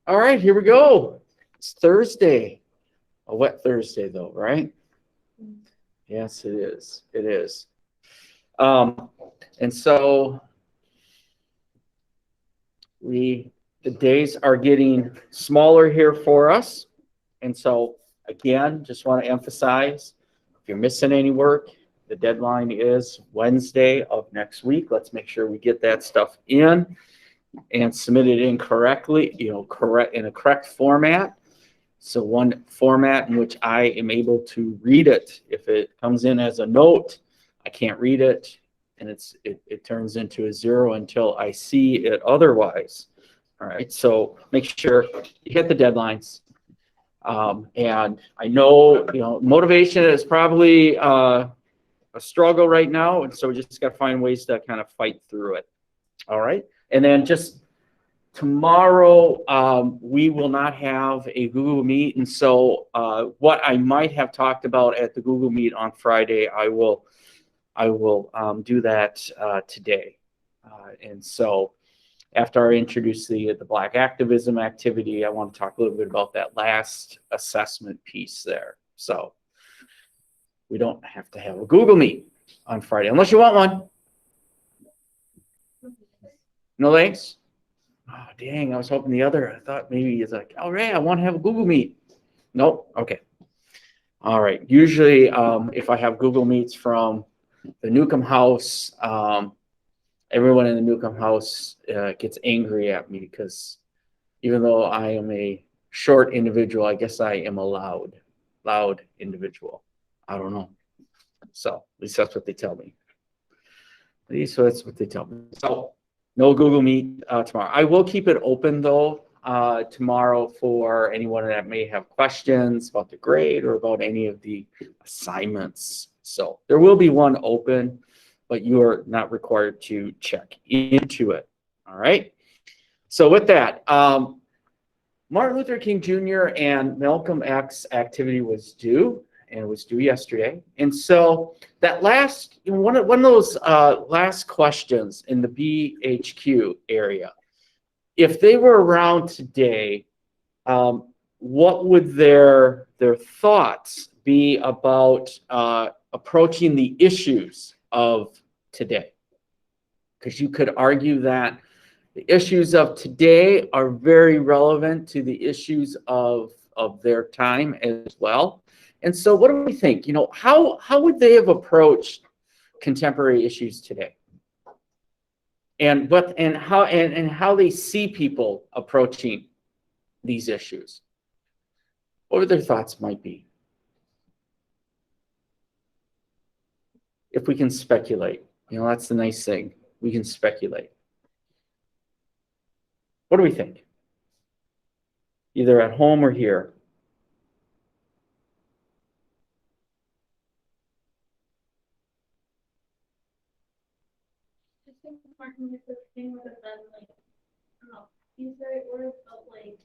All right, here we go. It's Thursday. A wet Thursday, though, right? Yes, it is. It is. And so the days are getting smaller here for us. And so, again, just want to emphasize, if you're missing any work, the deadline is Wednesday of next week. Let's make sure we get that stuff in and submit it in correctly, correct in a correct format. So one format in which I am able to read it. If it comes in as a note, I can't read it, and it turns into a 0 until I see it otherwise. All right, so make sure you hit the deadlines. And I know, motivation is probably a struggle right now, and so we just got to find ways to kind of fight through it. All right, and then just tomorrow, we will not have a Google Meet, and so what I might have talked about at the Google Meet on Friday, I will do that today. And so after I introduce the Black activism activity, I want to talk a little bit about that last assessment piece there. So we don't have to have a Google Meet on Friday, unless you want one. No thanks? Oh, dang, I was hoping the other. I thought maybe it's like, all right, I want to have a Google Meet. Nope. Okay. All right. Usually, if I have Google Meets from the Newcomb house, everyone in the Newcomb house gets angry at me because even though I am a short individual, I guess I am a loud individual. I don't know. So at least that's what they tell me. At least that's what they tell me. So no Google Meet tomorrow. I will keep it open, though, tomorrow for anyone that may have questions about the grade or about any of the assignments. So there will be one open, but you are not required to check into it. All right. So with that, Martin Luther King Jr. and Malcolm X activity was due, and it was due yesterday. And so that last, one of those last questions in the BHQ area, if they were around today, what would their thoughts be about approaching the issues of today? Because you could argue that the issues of today are very relevant to the issues of their time as well. And so what do we think? How would they have approached contemporary issues today? And how they see people approaching these issues? What their thoughts might be? If we can speculate, that's the nice thing. We can speculate. What do we think? Either at home or here. I think Martin Luther King would have been like, I don't know, he's the right word, but like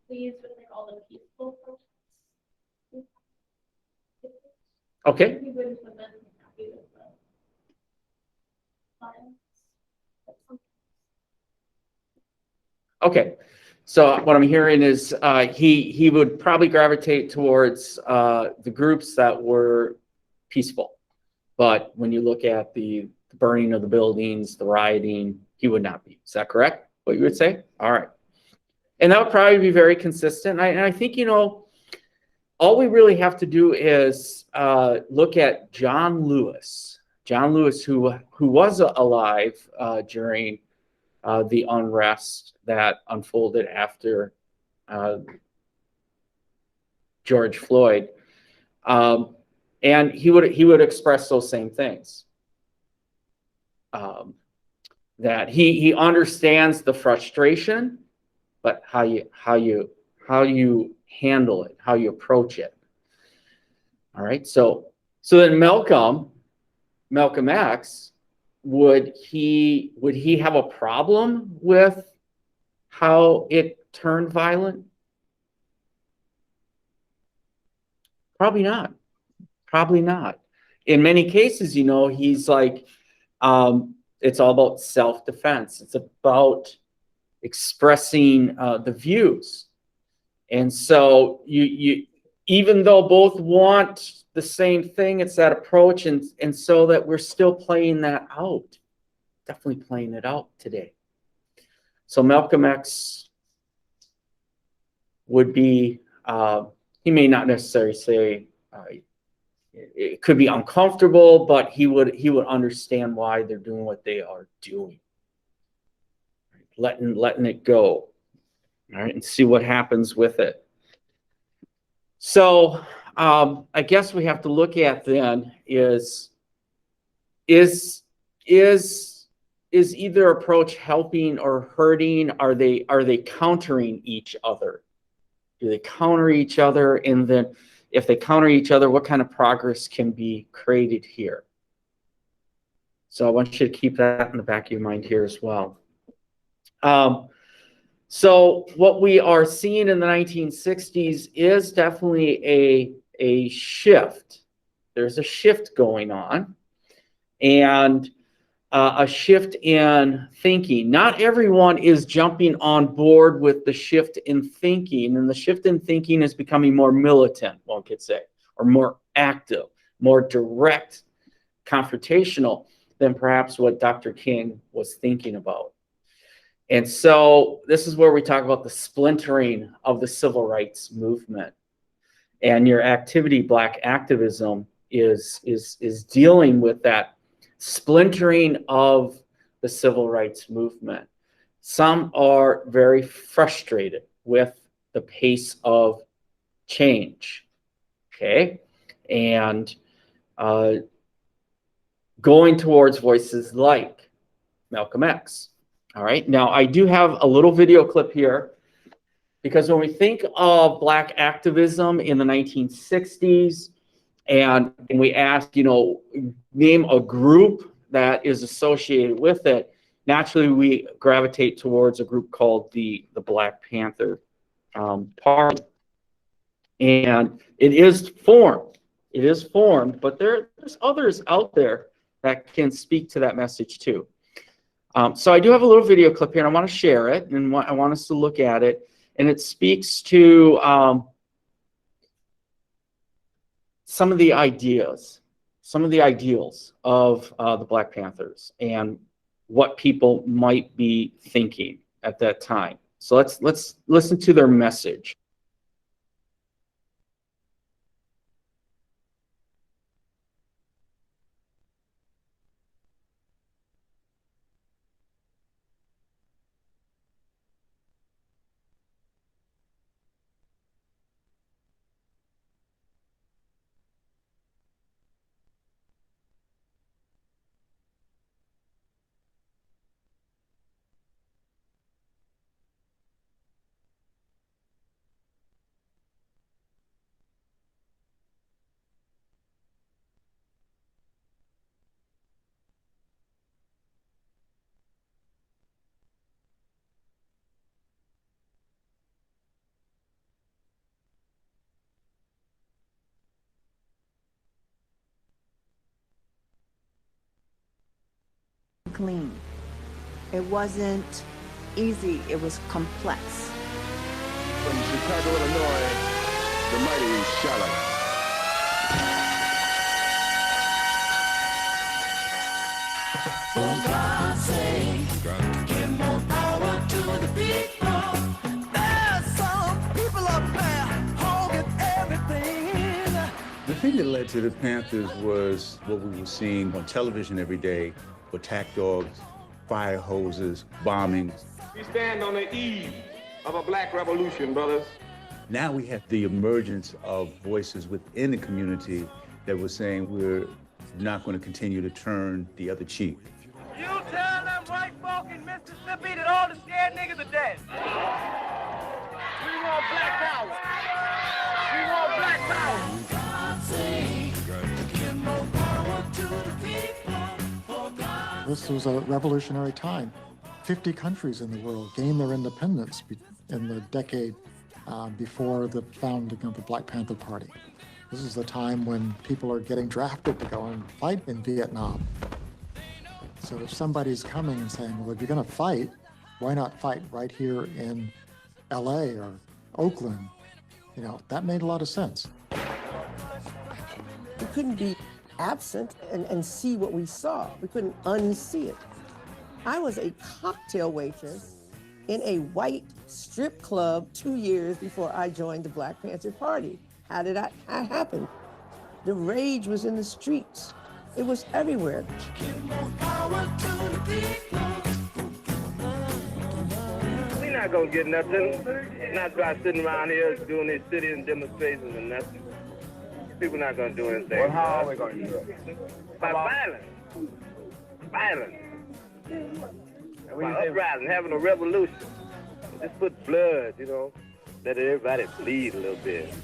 pleased with like all the peaceful protests. Okay. He wouldn't have been happy with the violence. Okay. So what I'm hearing is he would probably gravitate towards the groups that were peaceful. But when you look at the burning of the buildings, the rioting, he would not be. Is that correct? What you would say? All right. And that would probably be very consistent. And I think, all we really have to do is look at John Lewis. John Lewis, who was alive during the unrest that unfolded after George Floyd. And he would express those same things. That he understands the frustration, but how you handle it, how you approach it. All right. So then Malcolm X, would he have a problem with how it turned violent? Probably not. Probably not. In many cases, he's like, it's all about self-defense. It's about expressing the views. And so you even though both want the same thing, it's that approach, and so that we're still playing that out, definitely playing it out today. So Malcolm X would be, he may not necessarily say it could be uncomfortable, but he would understand why they're doing what they are doing, letting it go, all right, and see what happens with it. So I guess we have to look at then is either approach helping or hurting? Are they countering each other? Do they counter each other? And then if they counter each other, what kind of progress can be created here? So I want you to keep that in the back of your mind here as well. So what we are seeing in the 1960s is definitely a shift. There's a shift going on, and a shift in thinking. Not everyone is jumping on board with the shift in thinking, and the shift in thinking is becoming more militant, one could say, or more active, more direct, confrontational than perhaps what Dr. King was thinking about. And so this is where we talk about the splintering of the civil rights movement. And your activity, Black activism, is dealing with that splintering of the civil rights movement. Some are very frustrated with the pace of change, okay? And going towards voices like Malcolm X. All right, now I do have a little video clip here, because when we think of Black activism in the 1960s, and we ask, name a group that is associated with it, naturally we gravitate towards a group called the Black Panther Party. And it is formed, but there's others out there that can speak to that message too. So I do have a little video clip here, and I want to share it, and I want us to look at it. And it speaks to some of the ideals of the Black Panthers and what people might be thinking at that time. So let's listen to their message. Clean. It wasn't easy, it was complex. From Chicago, Illinois, the mighty Shallow. For God's sake, give more power to the people. There's some people up there holding everything. The thing that led to the Panthers was what we were seeing on television every day: attack dogs, fire hoses, bombing. We stand on the eve of a black revolution, brothers. Now we have the emergence of voices within the community that were saying we're not going to continue to turn the other cheek. You tell them white folk in Mississippi that all the scared niggas are dead. We want black power. We want black power. This was a revolutionary time. 50 countries in the world gained their independence in the decade before the founding of the Black Panther Party. This is the time when people are getting drafted to go and fight in Vietnam. So if somebody's coming and saying, well, if you're going to fight, Why not fight right here in LA or Oakland? You know, that made a lot of sense. We couldn't be absent and see what we saw. We couldn't unsee it. I was a cocktail waitress in a white strip club 2 years before I joined the Black Panther Party. How did that happen? The rage was in the streets. It was everywhere. We're not gonna get nothing. Not by sitting around here doing these sit-in demonstrations and nothing. People not gonna do anything. Well, how are we gonna do it? By violence. Violence. By uprising, having a revolution. Just put blood, you know, let everybody bleed a little bit.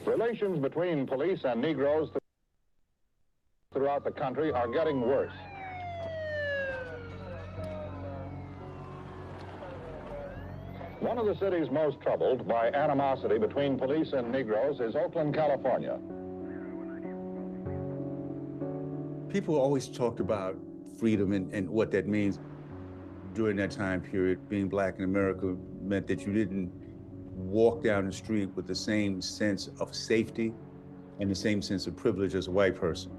Relations between police and Negroes throughout the country are getting worse. One of the cities most troubled by animosity between police and Negroes is Oakland, California. People always talked about freedom and what that means. During that time period, being black in America meant that you didn't walk down the street with the same sense of safety and the same sense of privilege as a white person.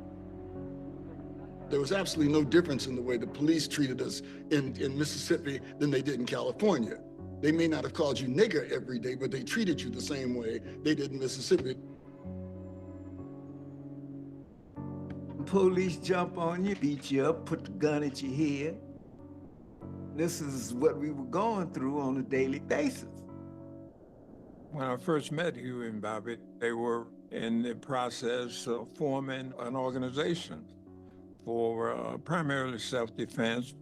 There was absolutely no difference in the way the police treated us in Mississippi than they did in California. They may not have called you nigger every day, but they treated you the same way they did in Mississippi. Police jump on you, beat you up, put the gun at your head. This is what we were going through on a daily basis. When I first met Hugh and Bobby, they were in the process of forming an organization for primarily self-defense.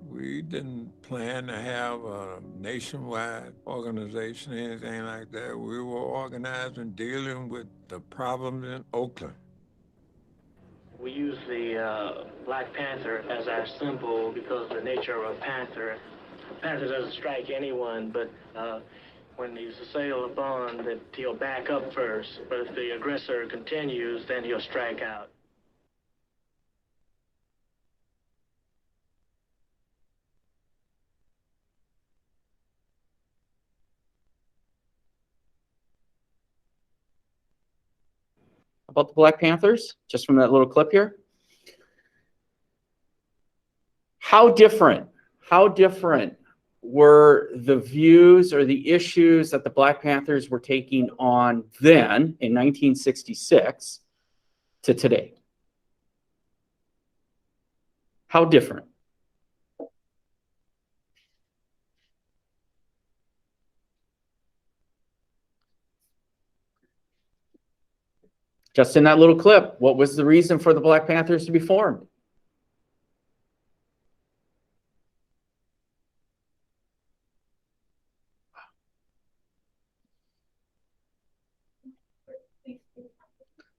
We didn't plan to have a nationwide organization, anything like that. We were organized and dealing with the problems in Oakland. We use the Black Panther as our symbol because of the nature of a panther. A panther doesn't strike anyone, but when he's assailed upon, that he'll back up first. But if the aggressor continues, then he'll strike out. About the Black Panthers, just from that little clip here. How different were the views or the issues that the Black Panthers were taking on then in 1966 to today? How different? Just in that little clip, what was the reason for the Black Panthers to be formed?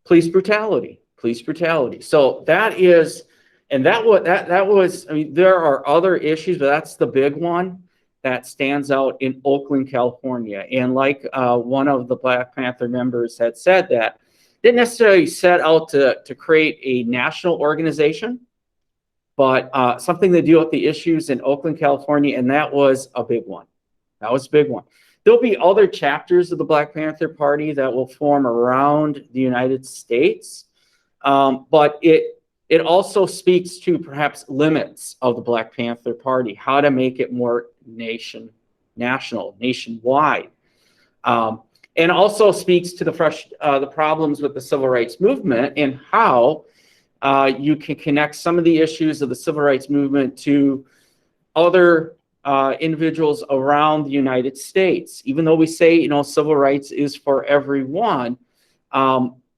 Police brutality. Police brutality. So that is, and that was, I mean, there are other issues, but that's the big one that stands out in Oakland, California. And like one of the Black Panther members had said, that didn't necessarily set out to create a national organization, but something to deal with the issues in Oakland, California, and that was a big one. That was a big one. There'll be other chapters of the Black Panther Party that will form around the United States, but it also speaks to perhaps limits of the Black Panther Party, how to make it more nationwide. And also speaks to the problems with the civil rights movement and how you can connect some of the issues of the civil rights movement to other individuals around the United States. Even though we say, you know, civil rights is for everyone,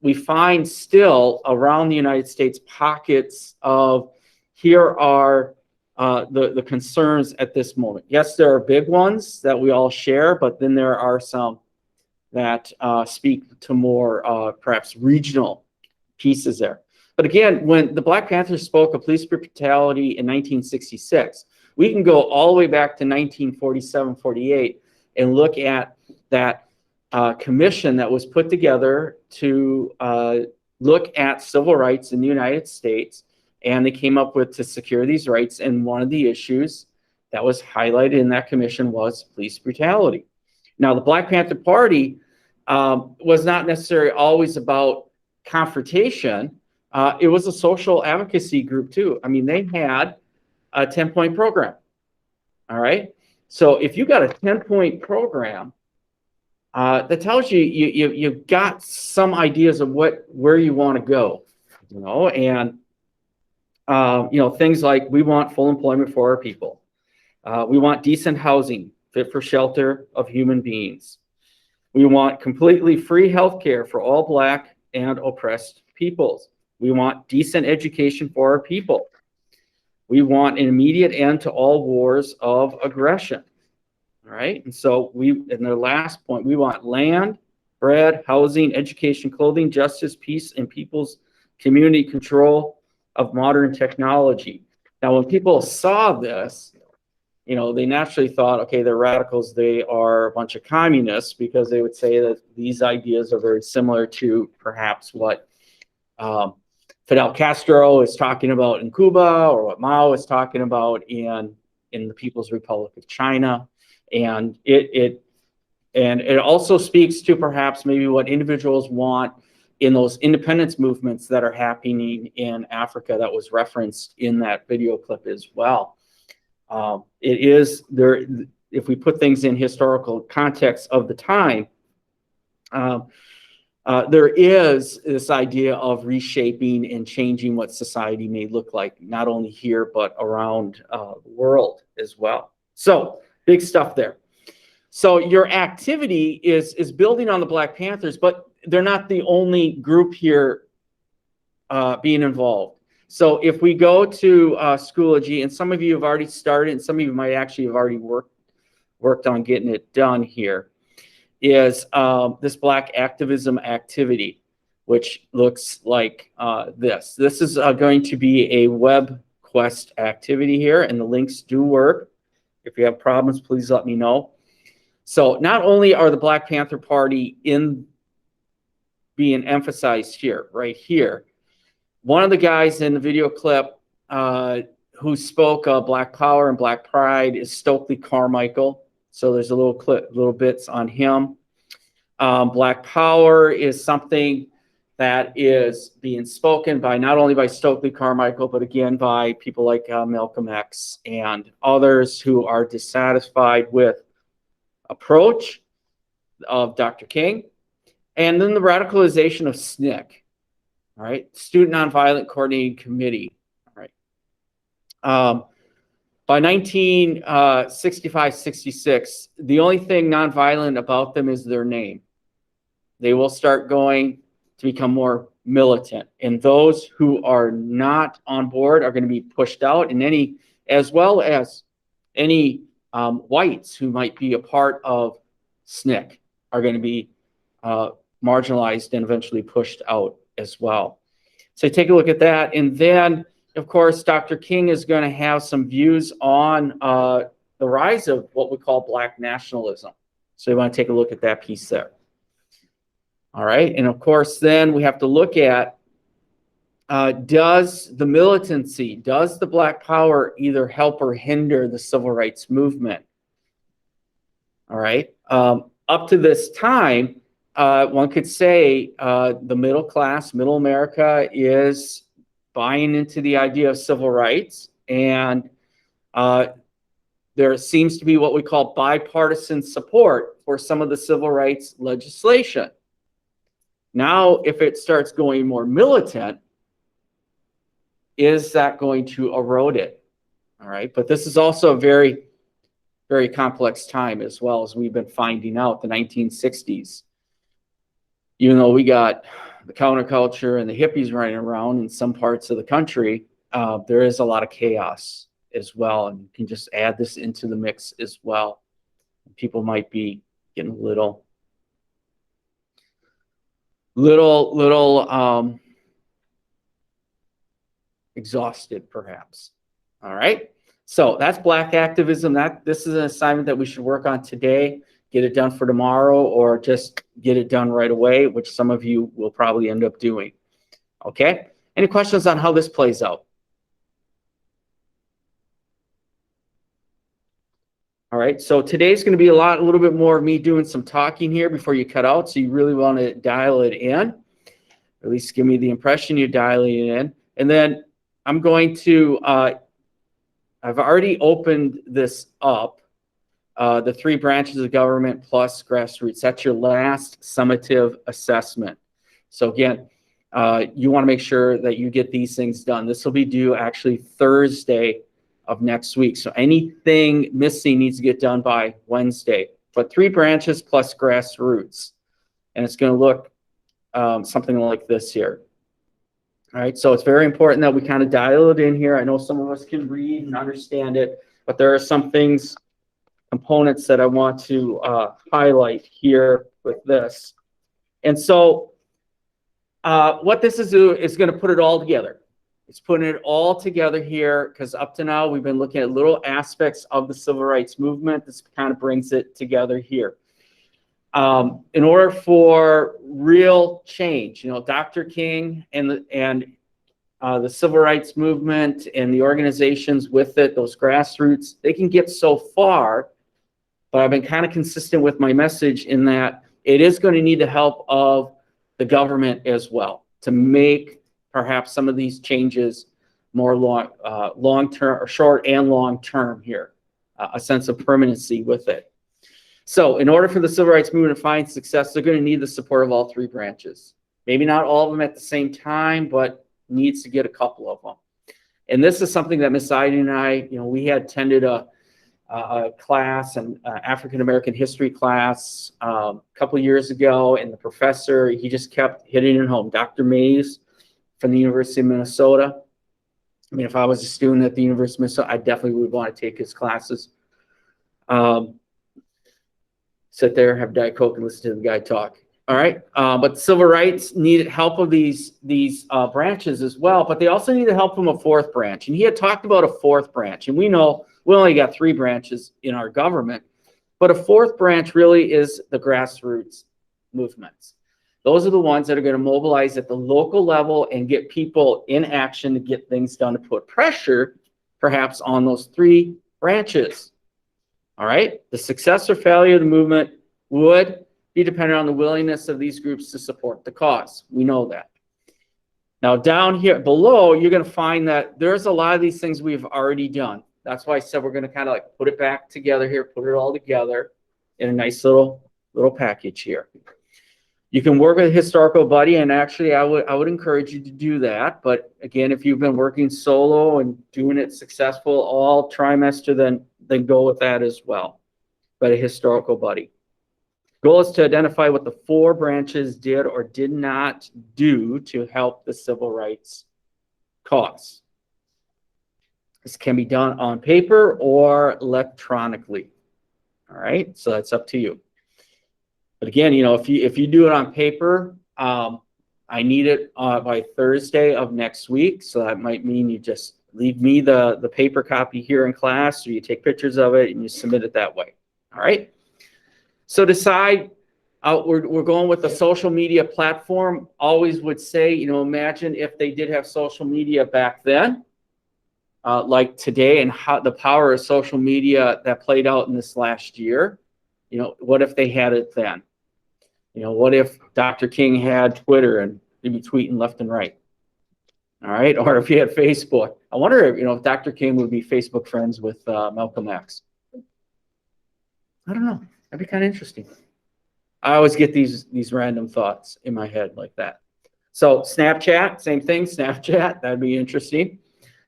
we find still around the United States pockets of here are the concerns at this moment. Yes, there are big ones that we all share, but then there are some that speak to more perhaps regional pieces there. But again, when the Black Panthers spoke of police brutality in 1966, we can go all the way back to 1947, 48 and look at that commission that was put together to look at civil rights in the United States, and they came up with to secure these rights. And one of the issues that was highlighted in that commission was police brutality. Now, the Black Panther Party was not necessarily always about confrontation. It was a social advocacy group too. I mean, they had a 10-point program. All right. So if you got a 10-point program, that tells you you've got some ideas of where you want to go, you know, and things like we want full employment for our people. We want decent housing fit for shelter of human beings. We want completely free health care for all Black and oppressed peoples. We want decent education for our people. We want an immediate end to all wars of aggression. All right. And so in the last point, we want land, bread, housing, education, clothing, justice, peace, and people's community control of modern technology. Now, when people saw this, you know, they naturally thought, okay, they're radicals. They are a bunch of communists, because they would say that these ideas are very similar to perhaps what Fidel Castro is talking about in Cuba, or what Mao is talking about in the People's Republic of China. And it also speaks to perhaps maybe what individuals want in those independence movements that are happening in Africa that was referenced in that video clip as well. It is there, if we put things in historical context of the time, there is this idea of reshaping and changing what society may look like, not only here, but around the world as well. So big stuff there. So your activity is building on the Black Panthers, but they're not the only group here being involved. So if we go to Schoology, and some of you have already started, and some of you might actually have already worked on getting it done here, is this Black activism activity, which looks like this. This is going to be a web quest activity here, and the links do work. If you have problems, please let me know. So not only are the Black Panther Party being emphasized here, right here, one of the guys in the video clip who spoke of Black Power and Black Pride is Stokely Carmichael. So there's a little bits on him. Black Power is something that is being spoken by not only by Stokely Carmichael, but again by people like Malcolm X and others who are dissatisfied with approach of Dr. King. And then the radicalization of SNCC, all right, Student Nonviolent Coordinating Committee, all right. By 1965-66, the only thing nonviolent about them is their name. They will start going to become more militant, and those who are not on board are going to be pushed out, and as well as any whites who might be a part of SNCC are going to be marginalized and eventually pushed out as well. So take a look at that. And then, of course, Dr. King is going to have some views on the rise of what we call Black nationalism. So you want to take a look at that piece there. All right. And of course, then we have to look at, does the militancy, does the Black Power either help or hinder the civil rights movement? All right. Up to this time, one could say the middle class, middle America is buying into the idea of civil rights. And there seems to be what we call bipartisan support for some of the civil rights legislation. Now, if it starts going more militant, is that going to erode it? All right. But this is also a very, very complex time, as well, as we've been finding out, the 1960s. Even though we got the counterculture and the hippies running around in some parts of the country, there is a lot of chaos as well. And you can just add this into the mix as well. People might be getting a little exhausted, perhaps. All right. So that's Black activism. This is an assignment that we should work on today. get it done for tomorrow, or just get it done right away, which some of you will probably end up doing. Okay? Any questions on how this plays out? All right, so today's going to be a little bit more of me doing some talking here before you cut out, so you really want to dial it in. At least give me the impression you're dialing it in. And then I'm going to, I've already opened this up, the 3 branches of government plus grassroots. That's your last summative assessment. So again, you want to make sure that you get these things done. This will be due actually Thursday of next week. So anything missing needs to get done by Wednesday. But 3 branches plus grassroots. And it's going to look something like this here. All right, so it's very important that we kind of dial it in here. I know some of us can read and understand it, but there are some things, components that I want to highlight here with this. And so what this is going to put it all together. It's putting it all together here, because up to now we've been looking at little aspects of the civil rights movement. This kind of brings it together here. In order for real change, you know, Dr. King and the civil rights movement and the organizations with it, those grassroots, they can get so far, but I've been kind of consistent with my message in that it is going to need the help of the government as well to make perhaps some of these changes more long-term or short and long-term here, a sense of permanency with it. So in order for the civil rights movement to find success, they're going to need the support of all 3 branches. Maybe not all of them at the same time, but needs to get a couple of them. And this is something that Miss Ida and I, you know, we had attended a class, an African-American history class a couple of years ago, and the professor, he just kept hitting it home. Dr. Mays from the University of Minnesota. I mean, if I was a student at the University of Minnesota, I definitely would want to take his classes. Sit there, have Diet Coke, and listen to the guy talk. All right, but civil rights needed help of these branches as well, but they also needed help from a 4th branch. And he had talked about a 4th branch, and we know we only got 3 branches in our government, but a 4th branch really is the grassroots movements. Those are the ones that are going to mobilize at the local level and get people in action to get things done, to put pressure perhaps on those 3 branches. All right, the success or failure of the movement would be dependent on the willingness of these groups to support the cause. We know that. Now down here below, you're going to find that there's a lot of these things we've already done. That's why I said we're going to kind of like put it back together here, put it all together in a nice little package here. You can work with a historical buddy, and actually I would encourage you to do that. But again, if you've been working solo and doing it successful all trimester, then go with that as well. But a historical buddy. Goal is to identify what the 4 branches did or did not do to help the civil rights cause. This can be done on paper or electronically. All right, so that's up to you. But again, you know, if you do it on paper, I need it by Thursday of next week. So that might mean you just leave me the paper copy here in class, or you take pictures of it and you submit it that way. All right. So decide. We're going with the social media platform. Always would say, you know, imagine if they did have social media back then, like today, and how the power of social media that played out in this last year. You know, what if they had it then? You know, what if Dr. King had Twitter and he'd be tweeting left and right? All right, or if he had Facebook. I wonder if, you know, if Dr. King would be Facebook friends with Malcolm X. I don't know. That'd be kind of interesting. I always get these random thoughts in my head like that. So Snapchat, same thing. Snapchat, that'd be interesting.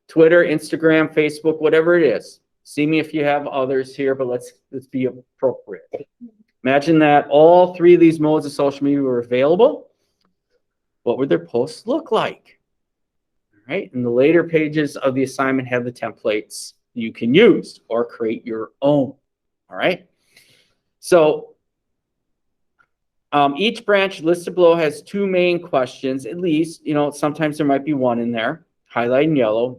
Twitter, Instagram, Facebook, whatever it is. See me if you have others here, but let's be appropriate. Imagine that all 3 of these modes of social media were available. What would their posts look like? All right, and the later pages of the assignment have the templates you can use or create your own. All right, so each branch listed below has 2 main questions, at least. You know, sometimes there might be 1 in there, highlighted in yellow.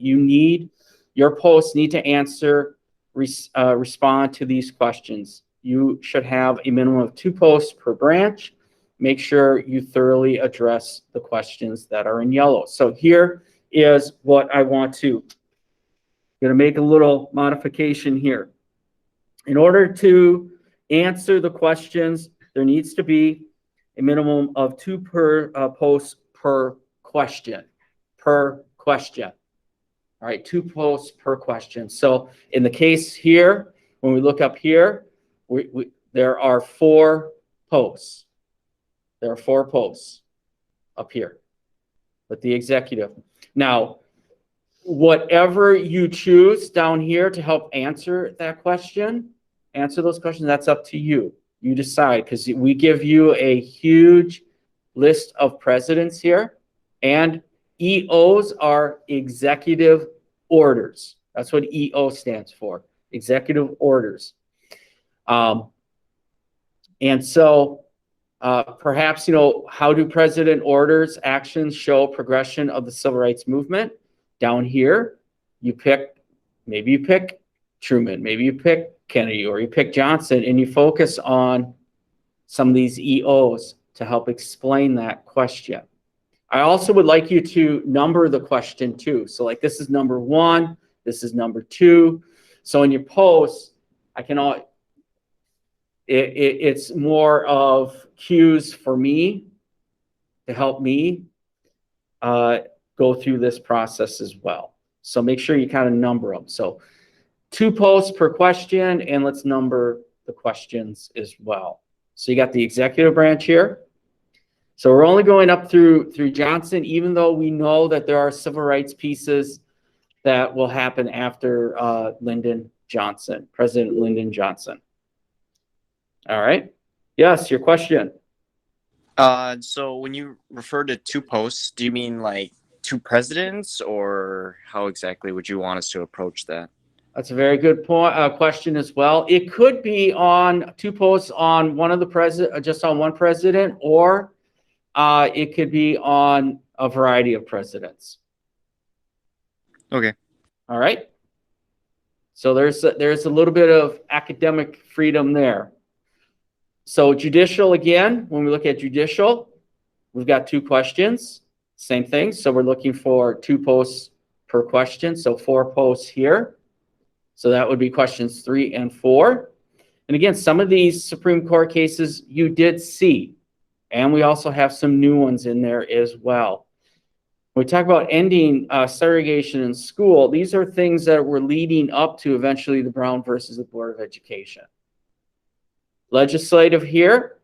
Your posts need to answer, respond to these questions. you should have a minimum of 2 posts per branch. Make sure you thoroughly address the questions that are in yellow. So here is what I want to, going to make a little modification here. In order to answer the questions, there needs to be a minimum of 2 posts per question. Per question. All right, 2 posts per question. So in the case here, when we look up here, there are 4 posts. There are 4 posts up here with the executive. Now, whatever you choose down here to help answer that question, answer those questions, that's up to you. You decide, because we give you a huge list of presidents here, and EOs are executive orders. That's what EO stands for, executive orders. And so perhaps, how do president orders actions show progression of the civil rights movement? Down here, maybe you pick Truman, maybe you pick Kennedy, or you pick Johnson, and you focus on some of these EOs to help explain that question. I also would like you to number the question too. So like this is number 1, this is number 2. So in your post, it's more of cues for me to help me go through this process as well. So make sure you kind of number them. So 2 posts per question, and let's number the questions as well. So you got the executive branch here. So we're only going up through Johnson, even though we know that there are civil rights pieces that will happen after Lyndon Johnson, President Lyndon Johnson. All right. Yes, your question. So when you refer to 2 posts, do you mean like 2 presidents, or how exactly would you want us to approach that? That's a very good question as well. It could be on 2 posts on one of the president, just on one president, or it could be on a variety of presidents. Okay. All right. So there's a little bit of academic freedom there. So judicial, again, when we look at judicial, we've got 2 questions, same thing. So we're looking for 2 posts per question. So 4 posts here. So that would be questions 3 and 4. And again, some of these Supreme Court cases you did see, and we also have some new ones in there as well. When we talk about ending segregation in school, these are things that were leading up to eventually the Brown versus the Board of Education. Legislative here,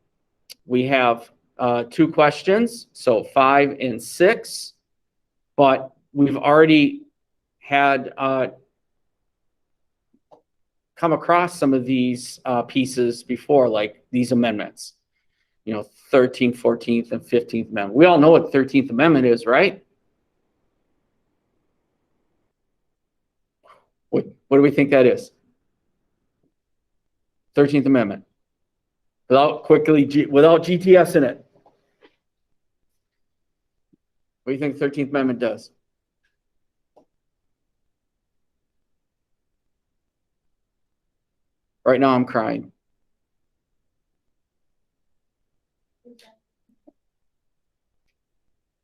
we have 2 questions, so 5 and 6, but we've already had come across some of these pieces before, like these amendments, 13th, 14th, and 15th Amendment. We all know what the 13th Amendment is, right? What do we think that is? 13th Amendment. Without GTS in it. What do you think the 13th Amendment does? Right now I'm crying.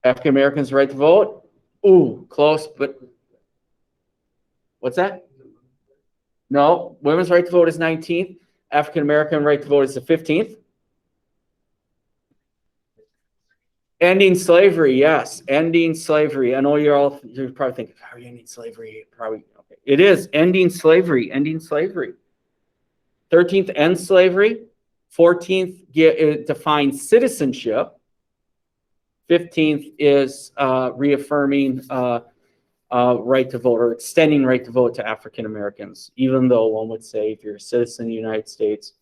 African Americans' right to vote? Ooh, close, but what's that? No, women's right to vote is 19th. African American right to vote is the 15th. Ending slavery, yes, ending slavery. I know you're probably thinking, how are you ending slavery? Probably, okay. It is ending slavery, ending slavery. 13th ends slavery. 14th defines citizenship. 15th is reaffirming right to vote, or extending right to vote to African Americans, even though one would say if you're a citizen of the United States,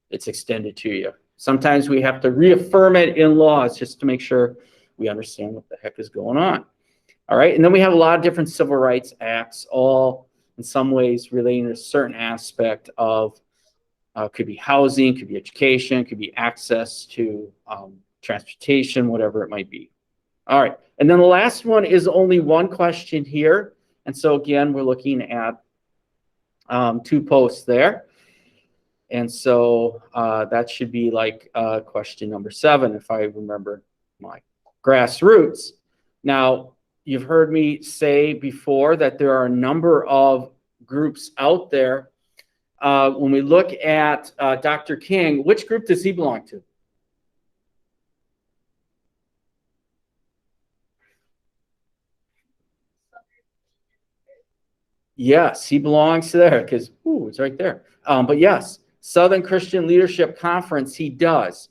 it's extended to you. Sometimes we have to reaffirm it in laws just to make sure we understand what the heck is going on. All right, and then we have a lot of different civil rights acts, all in some ways relating to a certain aspect of, could be housing, could be education, could be access to transportation, whatever it might be. All right, and then the last one is only 1 question here. And so again, we're looking at 2 posts there. And so that should be like question number 7, if I remember my grassroots. Now, you've heard me say before that there are a number of groups out there. When we look at Dr. King, which group does he belong to? Yes, he belongs to there because, it's right there. But yes, Southern Christian Leadership Conference, he does.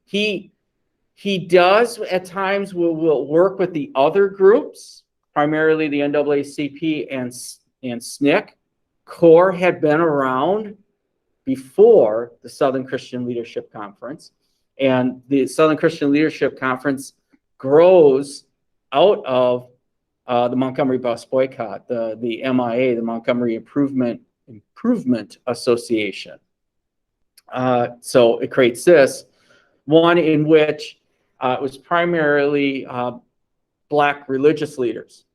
He does at times will work with the other groups, primarily the NAACP and SNCC. CORE had been around before the Southern Christian Leadership Conference, and the Southern Christian Leadership Conference grows out of the Montgomery Bus Boycott, the MIA, the Montgomery Improvement Association. So it creates this one in which it was primarily Black religious leaders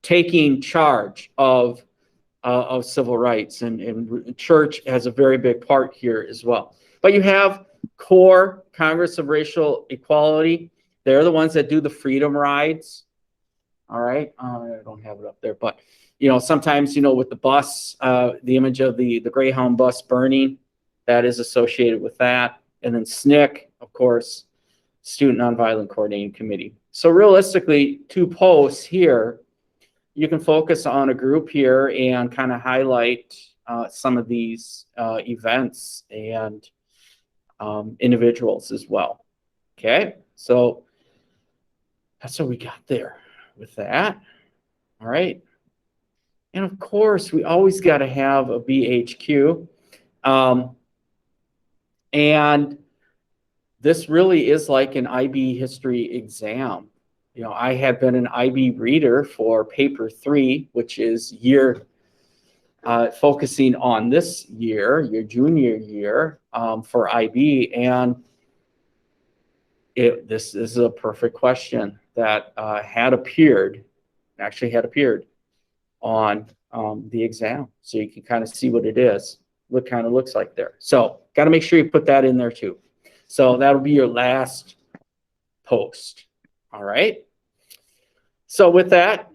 taking charge of civil rights, and church has a very big part here as well. But you have CORE, Congress of Racial Equality. They're the ones that do the freedom rides. All right, I don't have it up there, but sometimes with the bus, the image of the Greyhound bus burning, that is associated with that. And then SNCC, of course, Student Nonviolent Coordinating Committee. So realistically, 2 posts here, you can focus on a group here and kind of highlight some of these events and individuals as well. Okay, so that's what we got there with that. All right. And of course, we always got to have a BHQ. And this really is like an IB history exam. I have been an IB reader for paper 3, which is focusing on this year, your junior year for IB. And this is a perfect question that had appeared on the exam. So you can kind of see what it is, what kind of looks like there. So got to make sure you put that in there too. So that'll be your last post. All right. So with that,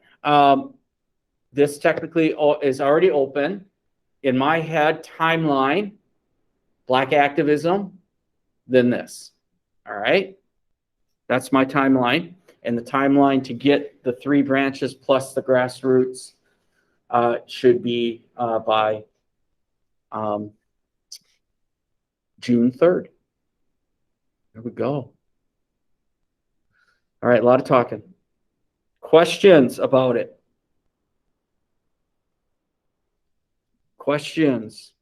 this technically is already open. In my head, timeline, Black activism, then this. All right. That's my timeline. And the timeline to get the 3 branches plus the grassroots should be by June 3rd. There we go. All right, a lot of talking. Questions about it? Questions?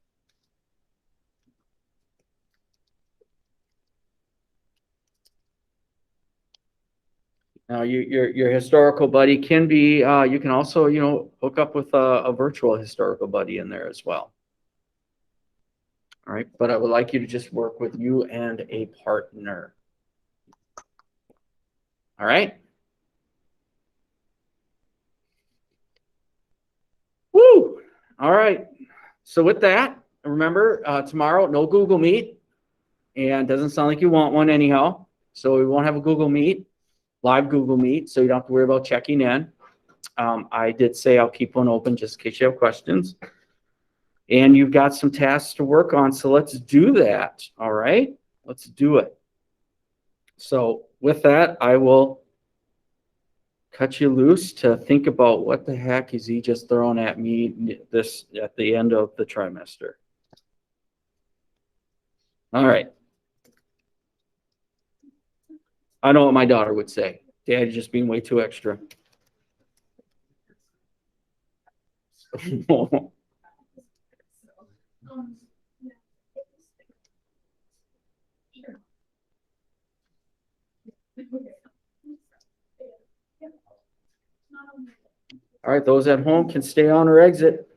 Now, your historical buddy can be, you can also, hook up with a virtual historical buddy in there as well. All right, but I would like you to just work with you and a partner. All right. Woo! All right. So with that, remember, tomorrow, no Google Meet. And doesn't sound like you want one anyhow. So we won't have a Google Meet, live Google Meet, so you don't have to worry about checking in. I did say I'll keep one open just in case you have questions. And you've got some tasks to work on, so let's do that. All right, let's do it. So with that, I will cut you loose to think about what the heck is he just throwing at me this at the end of the trimester. All right. I know what my daughter would say. Dad's just being way too extra. All right, those at home can stay on or exit.